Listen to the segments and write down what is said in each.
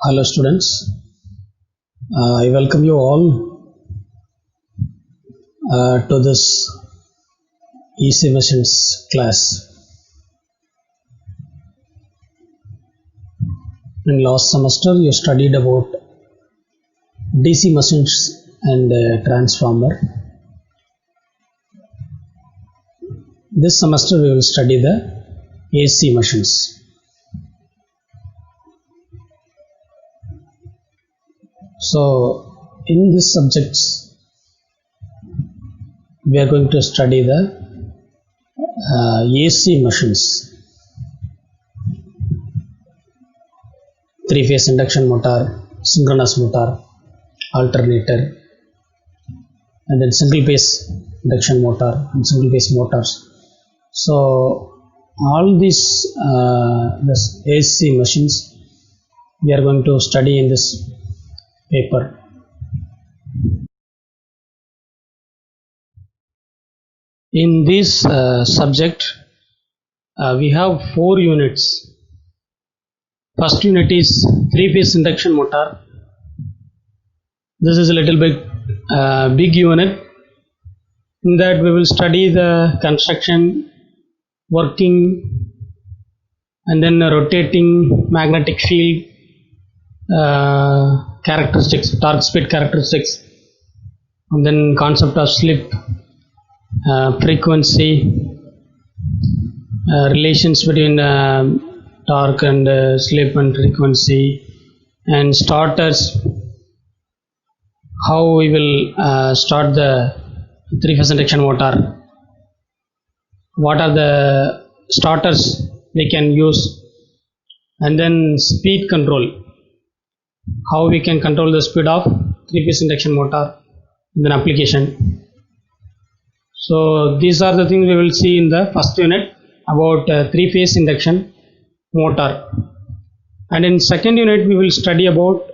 Hello students, I welcome you all to this EC Machines class. In last semester you studied about DC machines and transformer. This semester we will study the AC machines. So in this subjects we are going to study the AC machines, three-phase induction motor, synchronous motor, alternator, and then single-phase induction motor and single-phase motors. So all these this AC machines we are going to study in this paper. In this subject we have 4 units. First unit is three-phase induction motor. This is a little bit big unit. In that we will study the construction, working, and then rotating magnetic field characteristics, torque speed characteristics, and then concept of slip, frequency, relations between torque and slip and frequency, and starters, how we will start the three-phase induction motor, what are the starters we can use, and then speed control, how we can control the speed of three-phase induction motor in an application. So these are the things we will see in the first unit about three-phase induction motor. And in second unit we will study about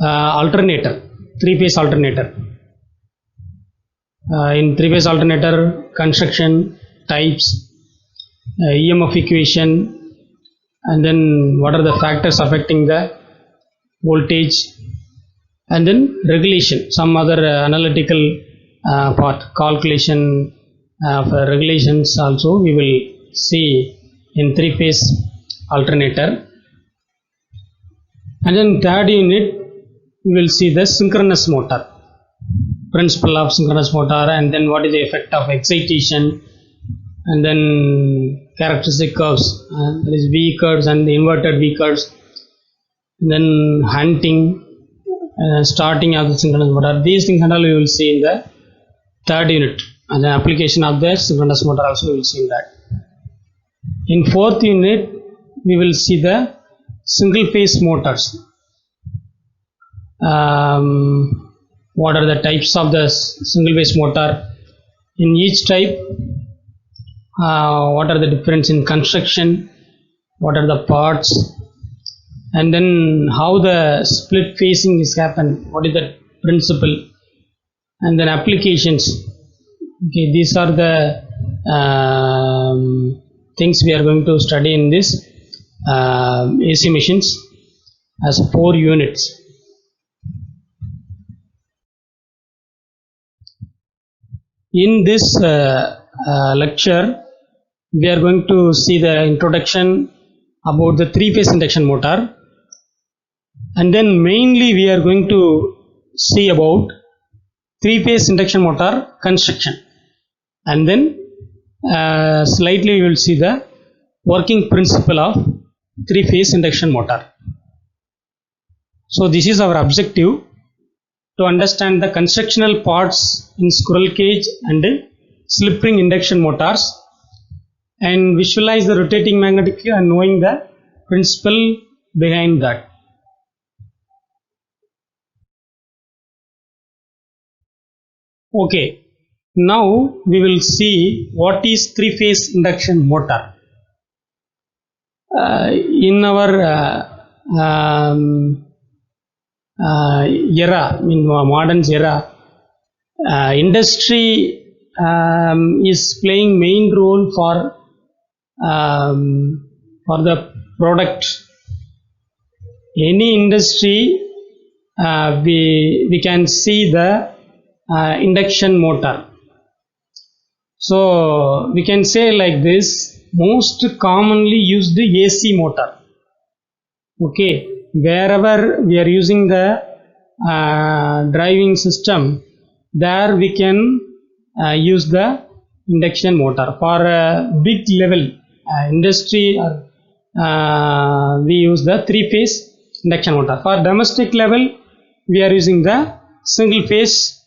alternator, three-phase alternator. In three-phase alternator, construction, types, EMF equation, and then what are the factors affecting the voltage, and then regulation, some other analytical part, calculation of regulations also we will see in three-phase alternator. And then third unit we will see the synchronous motor, principle of synchronous motor, and then what is the effect of excitation, and then characteristic curves, there is V curves and the inverted V curves, and then hunting, starting of the synchronous motor. These things and all we will see in the third unit, and the application of the synchronous motor also we will see in that. In fourth unit we will see the single phase motors. What are the types of the single phase motor? In each type, what are the difference in construction, what are the parts, and then how the split phasing is happen, what is the principle, and then applications. Okay, these are the things we are going to study in this AC machines as 4 units. In this lecture we are going to see the introduction about the three-phase induction motor, and then mainly we are going to see about three-phase induction motor construction, and then slightly we will see the working principle of three-phase induction motor. So this is our objective, to understand the constructional parts in squirrel cage and slip ring induction motors, and visualize the rotating magnetic field and knowing the principle behind that. Okay, now we will see what is three-phase induction motor. In our era, in modern era, industry is playing main role for the product any industry, we can see the induction motor. So we can say like this, most commonly used AC motor. Okay, wherever we are using the driving system, there we can use the induction motor. For a big level industry, we use the 3-phase induction motor. For domestic level, we are using the single phase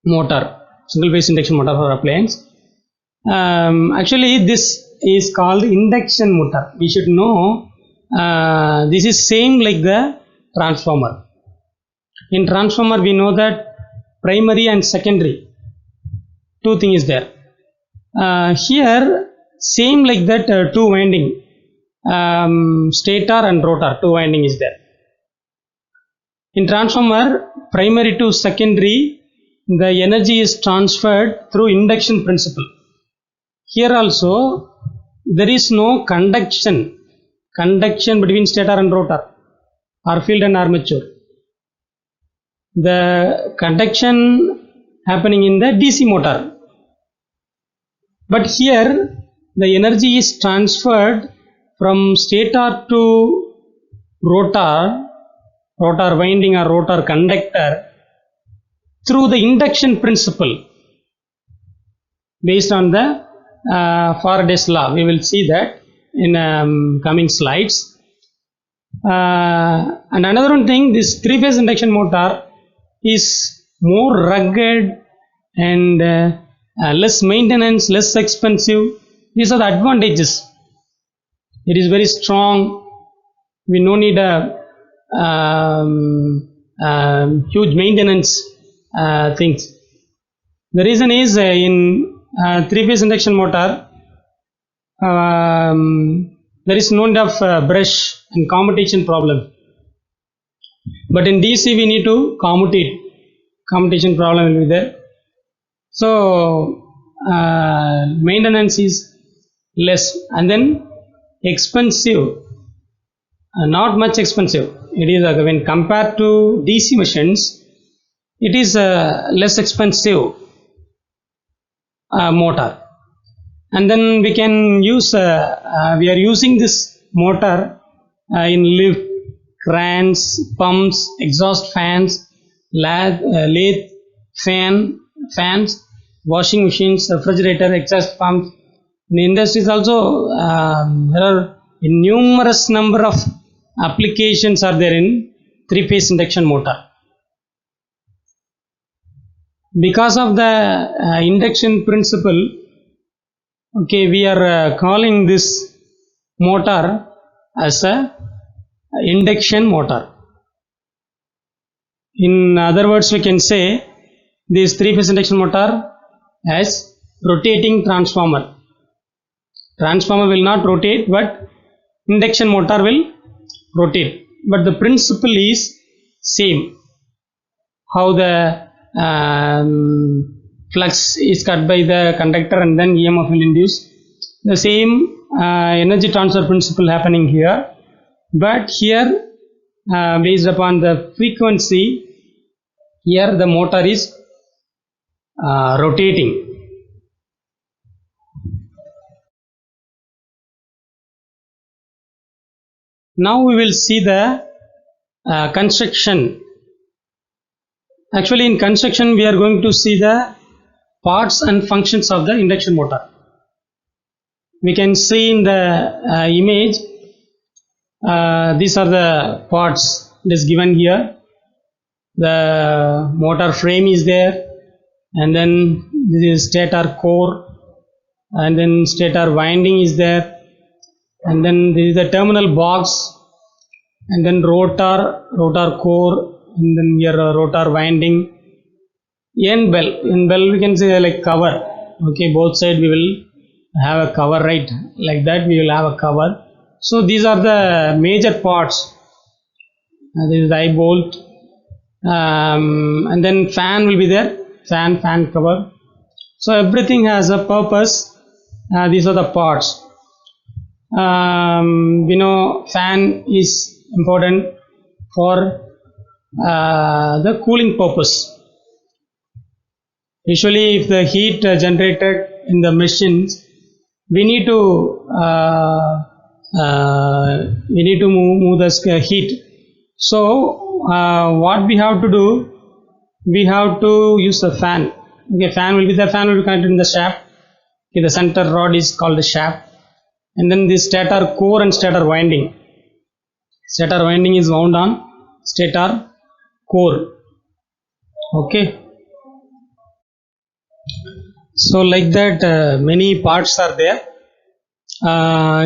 induction motor for appliance. Actually this is called induction motor. We should know this is same like the transformer. In transformer we know that primary and secondary, two things is there. Here same like that, two winding, stator and rotor, two winding is there. In transformer, primary to secondary, the energy is transferred through induction principle. Here also there is no conduction between stator and rotor or field and armature. The conduction happening in the DC motor, but here the energy is transferred from stator to rotor winding or rotor conductor through the induction principle based on the Faraday's law. We will see that in coming slides. And another one thing, this 3-phase induction motor is more rugged and less maintenance, less expensive. These are the advantages. It is very strong. We no need a huge maintenance things. The reason is in 3-phase induction motor, there is no need of brush and commutation problem. But in DC we need to commutate. Commutation problem will be there. So maintenance is less, and then expensive. Not much expensive. It is when compared to DC machines, it is less expensive motor. And then we can use we are using this motor in lift, crans, pumps, exhaust fans, lathe fans, washing machines, refrigerator, exhaust pumps. In industries also there are numerous number of applications are there in 3-phase induction motor. Because of the induction principle, okay, we are calling this motor as a induction motor. In other words, we can say this 3-phase induction motor as rotating transformer. Transformer will not rotate, but induction motor will rotate. But the principle is same. How the flux is cut by the conductor and then EMF will induce. The same energy transfer principle happening here, but here based upon the frequency, here the motor is rotating. Now we will see the construction. Actually in construction we are going to see the parts and functions of the induction motor. We can see in the image, these are the parts that is given here. The motor frame is there, and then this is stator core, and then stator winding is there, and then this is the terminal box, and then rotor core, and then here rotor winding. End bell we can say like cover. Okay, both side we will have a cover, right? Like that we will have a cover. So these are the major parts. This is the eye bolt, and then fan will be there. Fan cover. So everything has a purpose. These are the parts. We know fan is important for the cooling purpose. Usually, if the heat generated in the machines, we need to move the heat. So what we have to do, we have to use the fan. Okay, fan will be connected in the shaft. Okay, the center rod is called the shaft, and then the stator core and stator winding. Stator winding is wound on stator core. Okay. So like that, many parts are there.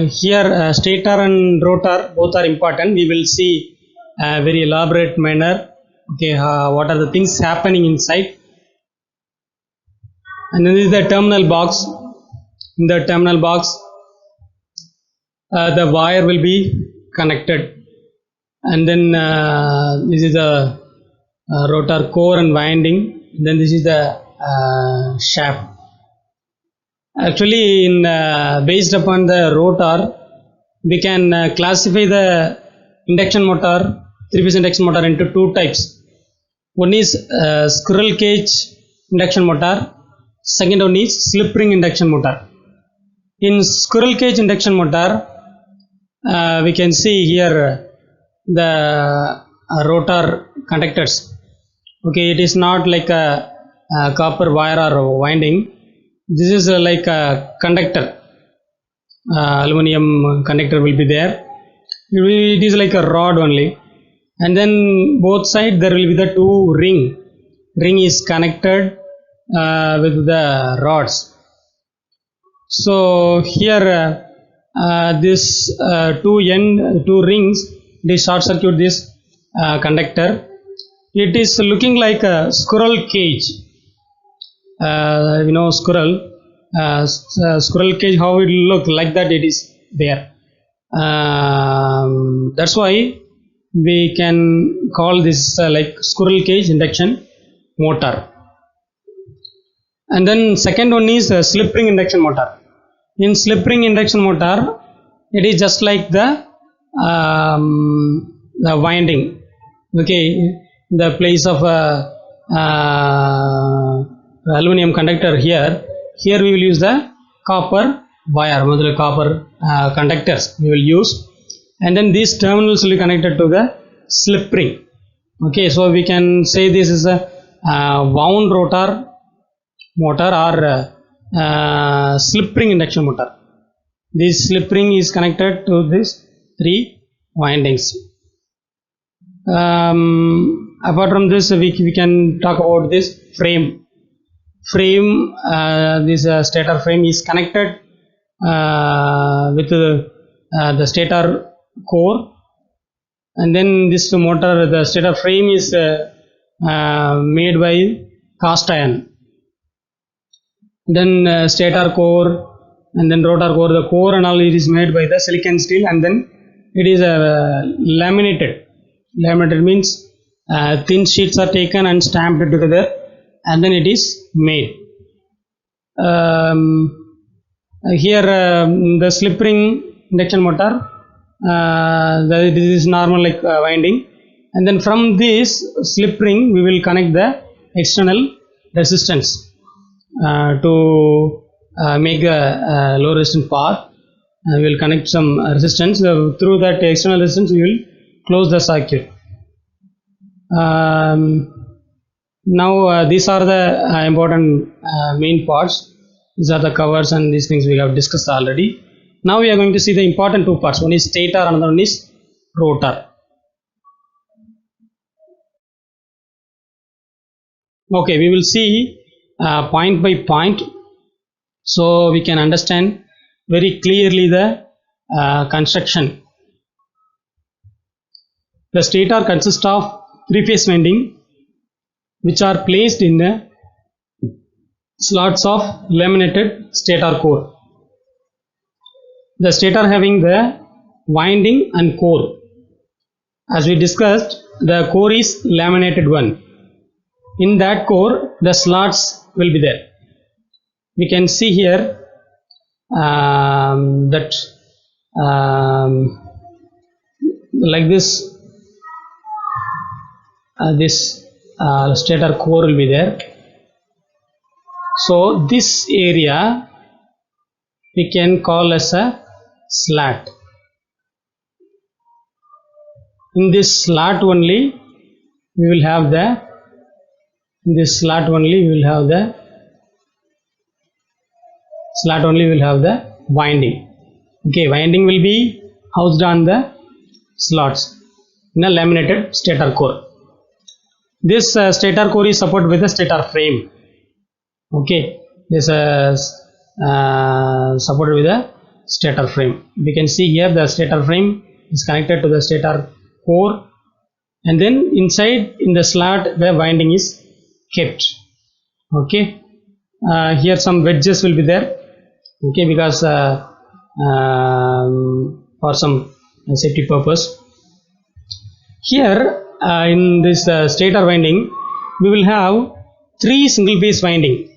Here stator and rotor both are important. We will see a very elaborate manner. Okay, what are the things happening inside? And then this is the terminal box. In the terminal box, the wire will be connected, and then this is the rotor core and winding. Then this is the shaft. Actually, based upon the rotor, we can classify the induction motor, three-phase induction motor, into two types. One is squirrel cage induction motor. Second one is slip ring induction motor. In squirrel cage induction motor, we can see here the rotor conductors. Okay, it is not like a copper wire or winding. This is like a conductor. Aluminum conductor will be there. It is like a rod only, and then both sides there will be the two ring. Ring is connected with the rods. So here this two rings, they short circuit this conductor. It is looking like a squirrel cage. Squirrel cage, how it look like that, it is there. That's why we can call this like squirrel cage induction motor. And then second one is slip ring induction motor. In slip ring induction motor, it is just like the winding. Okay, the place of aluminum conductor here we will use the copper wire, copper conductors we will use, and then these terminals will be connected to the slip ring. Okay, so we can say this is a wound rotor motor or slip ring induction motor. This slip ring is connected to these three windings. Apart from this, we can talk about this frame. This stator frame is connected with the stator core, and then this motor, the stator frame is made by cast iron. Then stator core and then rotor core, the core and all, it is made by the silicon steel, and then it is laminated. Laminated means thin sheets are taken and stamped together, and then it is made. Here the slip ring induction motor, this is normal like winding, and then from this slip ring we will connect the external resistance to make a low resistance path. We will connect some resistance. Through that external resistance we will close the circuit. Now these are the important main parts. These are the covers and these things we have discussed already. Now we are going to see the important two parts. One is stator, another one is rotor. Okay, we will see point by point, so we can understand very clearly the construction. The stator consists of three-phase winding, which are placed in the slots of laminated stator core. The stator having the winding and core. As we discussed, the core is laminated one. In that core, the slots will be there. We can see here like this, this stator core will be there. So this area we can call as a slat. In this slat only we will have the winding. Okay, winding will be housed on the slots in a laminated stator core. This stator core is supported with a stator frame. Okay, this is supported with a stator frame. We can see here the stator frame is connected to the stator core, and then inside in the slot the winding is kept. Okay, here some wedges will be there. Okay, because for some safety purpose. Here in this stator winding we will have 3 single phase winding.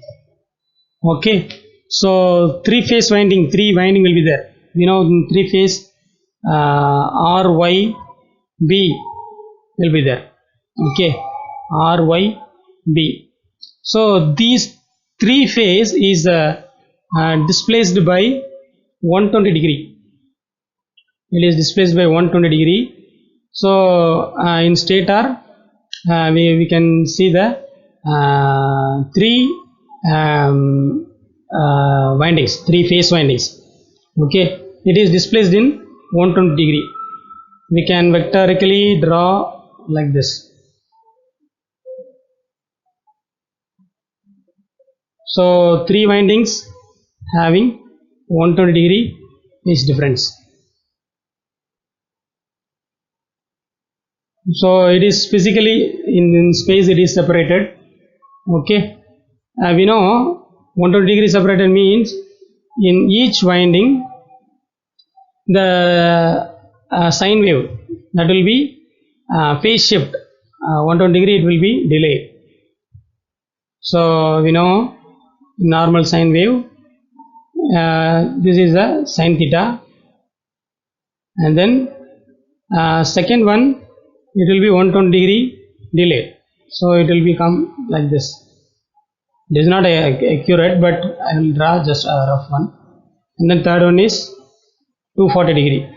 Okay, so 3 phase winding, 3 winding will be there. We know in 3 phase R, Y, B will be there. Okay, R, Y, B. So these 3 phase is displaced by 120 degree. It is displaced by 120 degree. So in stator we can see the 3 windings, 3 phase windings. Okay, it is displaced in 120 degree. We can vectorically draw like this. So 3 windings having 120 degree is difference. So it is physically in space it is separated. Okay, we know 120 degree separated means in each winding the sine wave, that will be phase shift 120 degree, it will be delayed. So we know normal sine wave, this is the sine theta, and then second one it will be 120 degree delayed. So it will become like this. It is not accurate, but I will draw just a rough one. And then third one is 240 degree.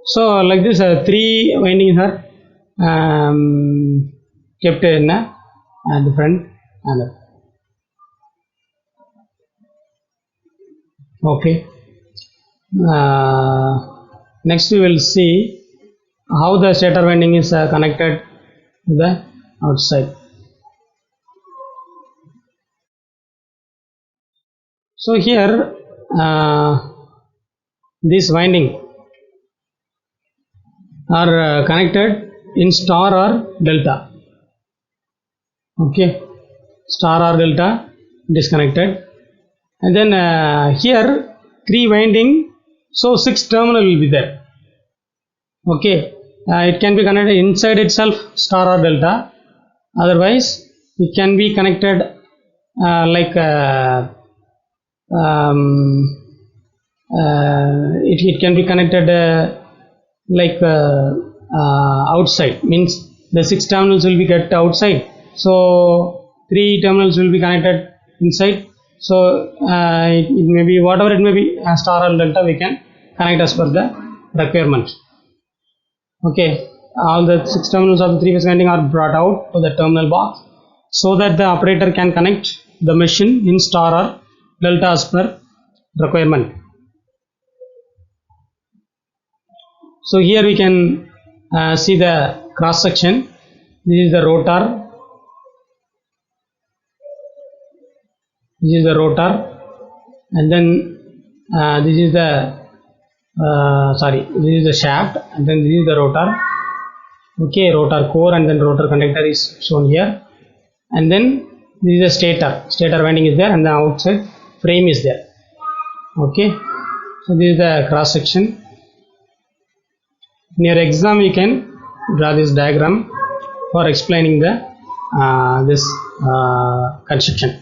So like this 3 windings are kept in a different manner. Okay. Next we will see how the stator winding is connected to the outside. So here this winding are connected in star or delta. Okay, star or delta disconnected, and then here 3 winding, so 6 terminal will be there. Okay, it can be connected inside itself, star or delta. Otherwise it can be connected like it can be connected like outside, means the 6 terminals will be kept outside, so 3 terminals will be connected inside. So it may be whatever it may be, star or delta we can connect as per the requirement. Okay, all the 6 terminals of the 3 phase winding are brought out to the terminal box so that the operator can connect the machine in star or delta as per requirement. So here we can see the cross section. This is the rotor. This is the rotor, and then this is the this is the shaft, and then this is the rotor. Okay, rotor core and then rotor conductor is shown here, and then this is the stator winding is there, and the outside frame is there. Okay, so this is the cross section. In your exam you can draw this diagram for explaining the this construction.